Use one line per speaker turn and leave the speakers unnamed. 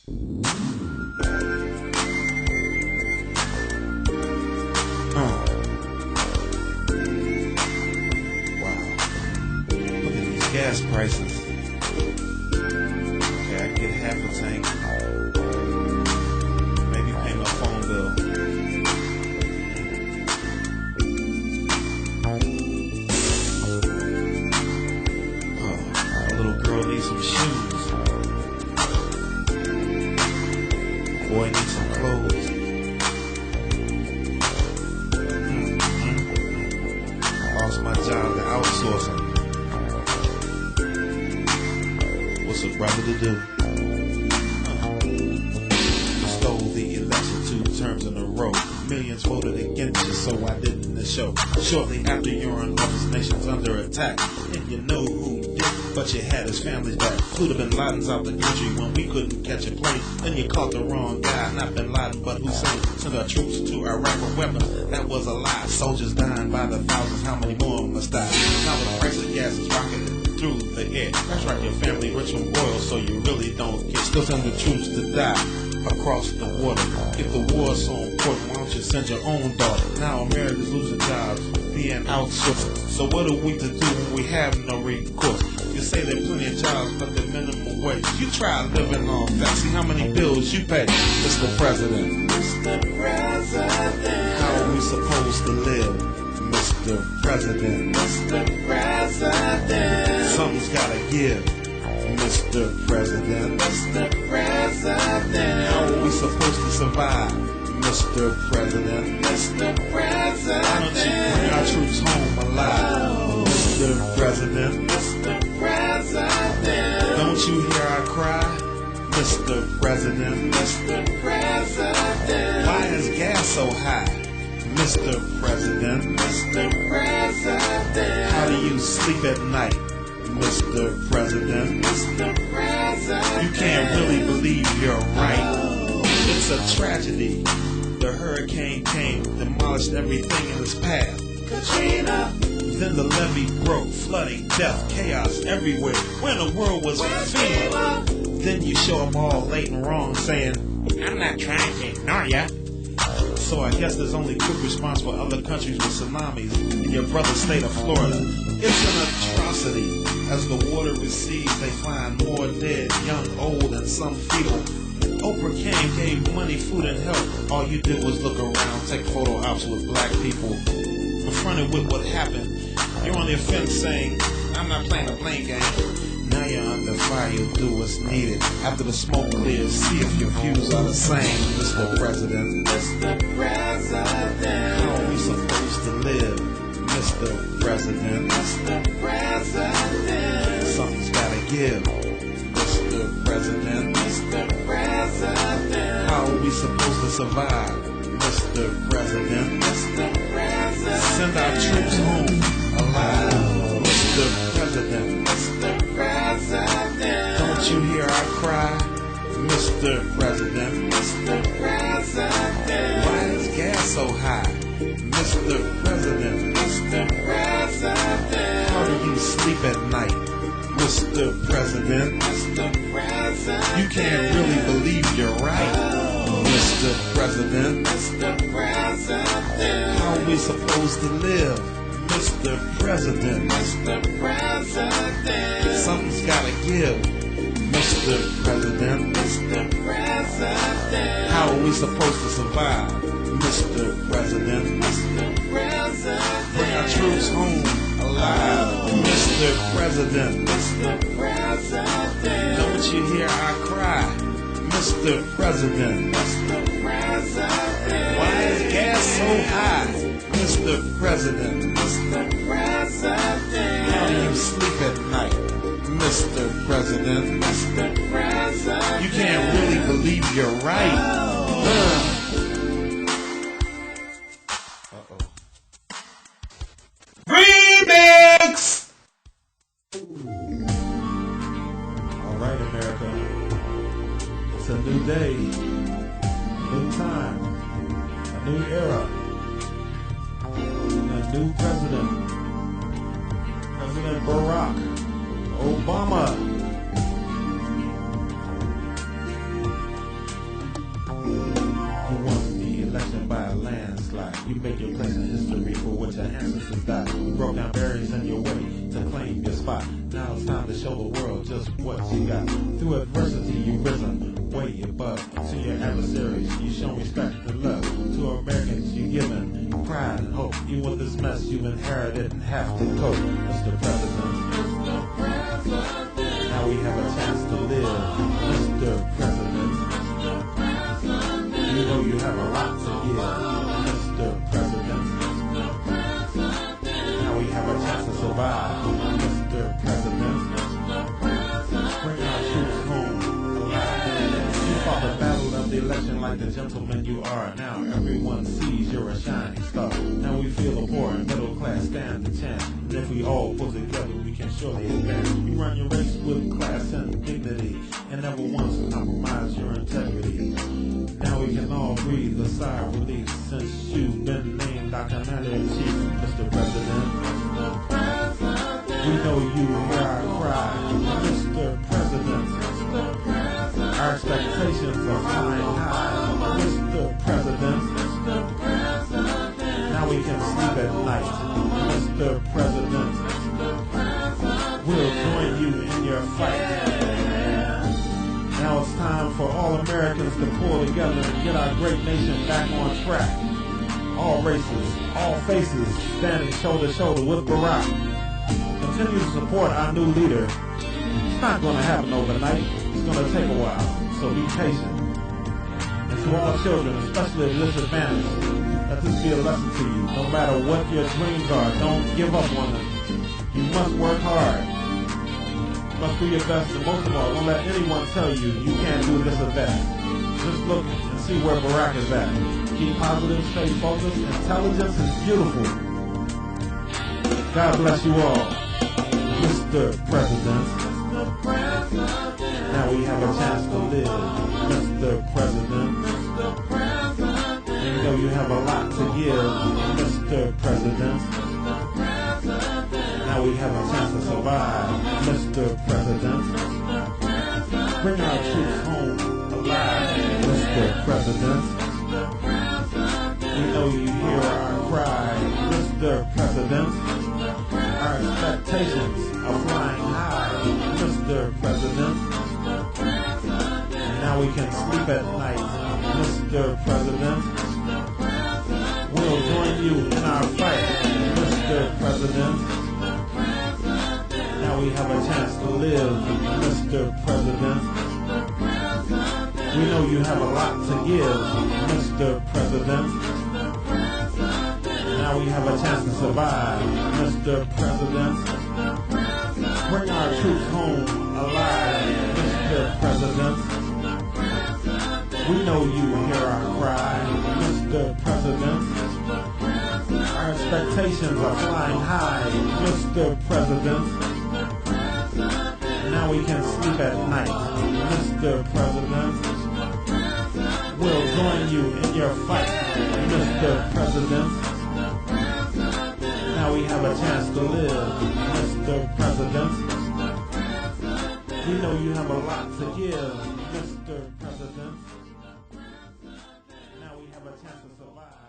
Wow. Look at these gas prices. Okay, I can get half a tank. Maybe pay my phone bill. Oh, a little girl needs some shoes. Boy needs some clothes. Lost my job to outsourcing. What's a brother to do? You stole the election 2 terms in a row. Millions voted against you, so I didn't the show. Shortly after you're in office, nation's under attack. And you know who did, but you had his family's back. Flew to Bin Laden's out the country when we couldn't catch a plane. Then you caught the wrong guy, not Bin Laden, but Hussein. Sent our troops to Iraq with weapons. That was a lie. Soldiers dying by the thousands. How many more must die? Now the price of gas is rocketing through the air. That's right, your family rich and royal, so you really don't care. Still send the troops to die across the water. If the war's so important, why don't you send your own daughter? Now America's losing jobs, being outsourced. So what are we to do when we have no recourse? You say there are plenty of jobs, but they're minimum wage. You try living on that. See how many bills you pay, Mr. President. Mr. President. How are we supposed to live, Mr. President? Mr. President. Something's gotta give, Mr. President. Mr. President. How are we supposed to survive, Mr. President? Mr. President. Why don't you bring our troops home alive, Mr. President? Mr. President. Don't you hear our cry, Mr. President? Mr. President. Why is gas so high, Mr. President? Mr. President. How do you sleep at night, Mr. President? Mr. President. You can't really believe you're right. It's a tragedy. The hurricane came, demolished everything in its path. Katrina. Then the levee broke, flooding, death, chaos everywhere. When the world was FEMA. Then you show up all late and wrong, saying, I'm not trying to ignore ya. So I guess there's only quick response for other countries with tsunamis in your brother's state of Florida. It's an atrocity. As the water recedes, they find more dead, young, old, and some feeble. Oprah came, gave money, food, and help. All you did was look around, take photo ops with black people. Confronted with what happened, you're on the offense saying, I'm not playing a blame game. Now you're under fire, you'll do what's needed. After the smoke clears, see if your views are the same, Mr. President. Mr. President. How are we supposed to live, Mr. President? Mr. President. Something's gotta give, Mr. President. Mr. President. How are we supposed to survive, Mr. President? Mr. President. Send our troops home alive, Mr. President. Mr. President. Don't you hear our cry, Mr. President? Mr. President. Why is gas so high, Mr. President? Mr. President. How do you sleep at night, Mr. President? Mr. President. You can't really believe you're right, Mr. President. Mr. President. How are we supposed to live, Mr. President? Mr. President. Something's gotta give, Mr. President. Mr. President. How are we supposed to survive, Mr. President? Mr. President. Bring our troops home alive, Mr. President. Mr. President. Don't you hear our cry, Mr. President? Mr. President. Why is gas so high, Mr. President? Mr. President. How do you sleep at night, Mr. President? Mr. President. You can't really believe you're right. Remix! Alright, America. It's a new day, a new time, a new era, and a new president. President Barack Obama. landslide. You make your place in history for what your ancestors died. You broke down barriers in your way to claim your spot. Now it's time to show the world just what you got. Through adversity, you've risen way above. To your adversaries, you show respect and love. To Americans, you given pride and hope. Even with this mess you've inherited and have to cope. Mr. President, now we have a chance to live. Mr. President, you know you have a lot to give. Mr. President, now we have a chance to survive. Mr. President, bring our troops home alive. You fought the battle of the election like the gentleman you are. Now everyone sees you're a shining star. Now we feel the poor and middle class stand a chance. And if we all pull together, we can surely advance. You run your race with class and dignity, and never once compromise your integrity. Now we can all breathe a sigh of relief since you've been named our Commander-in-Chief, Mr. President. We know you hear our cry, Mr. President. Our expectations are flying high, Mr. President. Now we can sleep at night, Mr. President. We'll join you in your fight. Now it's time for all Americans to pull together and get our great nation back on track. All races, all faces, standing shoulder to shoulder with Barack. Continue to support our new leader. It's not going to happen overnight. It's going to take a while, so be patient. And to all children, especially the disadvantaged, let this be a lesson to you. No matter what your dreams are, don't give up on them. You must work hard. You must do your best, and most of all, don't let anyone tell you you can't do this or that. Just look and see where Barack is at. Keep positive, stay focused. Intelligence is beautiful. God bless you all. Mr. President. Now we have a chance to live. Mr. President. You know you have a lot to give. Mr. President. Now we have a chance to survive. Mr. President. Bring our troops home alive. Mr. President. We know you hear our cry. Mr. President. Our expectations are flying high, Mr. President. Now we can sleep at night, Mr. President. We'll join you in our fight, Mr. President. Now we have a chance to live, Mr. President. We know you have a lot to give, Mr. President. Now we have a chance to survive, Mr. President. Bring our troops home alive, Mr. President. We know you hear our cry, Mr. President. Our expectations are flying high, Mr. President. Now we can sleep at night, Mr. President. We'll join you in your fight, Mr. President. Now we have a chance to live, Mr. President. We know you have a lot to give, Mr. President. Now we have a chance to survive.